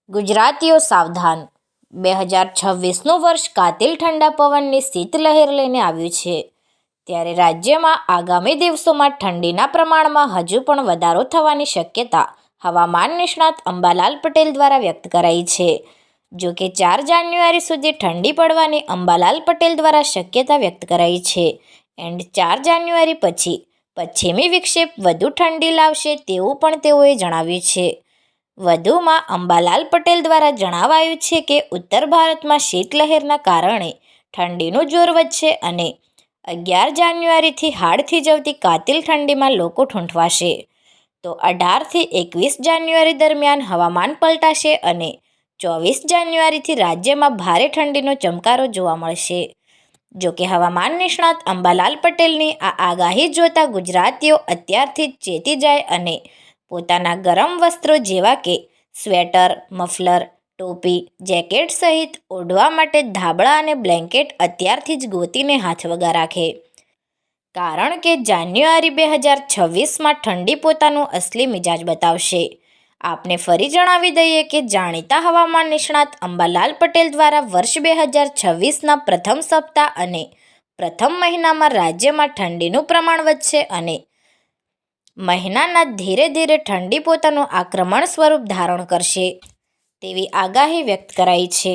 ગુજરાતીઓ સાવધાન, 2026નું વર્ષ કાતિલ ઠંડા પવનની શીતલહેર લઈને આવ્યું છે. ત્યારે રાજ્યમાં આગામી દિવસોમાં ઠંડીના પ્રમાણમાં હજુ પણ વધારો થવાની શક્યતા હવામાન નિષ્ણાત અંબાલાલ પટેલ દ્વારા વ્યક્ત કરાઈ છે. જો કે 4 જાન્યુઆરી સુધી ઠંડી પડવાની અંબાલાલ પટેલ દ્વારા શક્યતા વ્યક્ત કરાઈ છે. એન્ડ 4 જાન્યુઆરી પછી પશ્ચિમી વિક્ષેપ વધુ ઠંડી લાવશે તેવું પણ તેઓએ જણાવ્યું છે. વધુમાં અંબાલાલ પટેલ દ્વારા જણાવાયું છે કે ઉત્તર ભારતમાં શીતલહેરના કારણે ઠંડીનું જોર વધશે અને 11 જાન્યુઆરીથી હાડ થીજવતી કાતિલ ઠંડીમાં લોકો ઠૂંઠવાશે. તો 18થી 21 જાન્યુઆરી દરમિયાન હવામાન પલટાશે અને 24 જાન્યુઆરીથી રાજ્યમાં ભારે ઠંડીનો ચમકારો જોવા મળશે. જોકે હવામાન નિષ્ણાત અંબાલાલ પટેલની આ આગાહી જોતા ગુજરાતીઓ અત્યારથી જ ચેતી જાય અને પોતાના ગરમ વસ્ત્રો જેવા કે સ્વેટર, મફલર, ટોપી, જેકેટ સહિત ઓઢવા માટે ધાબળા અને બ્લેન્કેટ અત્યારથી જ ગોતીને હાથવગા રાખે. કારણ કે જાન્યુઆરી 2026માં ઠંડી પોતાનું અસલી મિજાજ બતાવશે. આપને ફરી જણાવી દઈએ કે જાણીતા હવામાન નિષ્ણાત અંબાલાલ પટેલ દ્વારા વર્ષ 2026ના પ્રથમ સપ્તાહ અને પ્રથમ મહિનામાં રાજ્યમાં ઠંડીનું પ્રમાણ વધશે અને મહિનાના ધીરે ધીરે ઠંડી પોતાનું આક્રમણ સ્વરૂપ ધારણ કરશે તેવી આગાહી વ્યક્ત કરાઈ છે.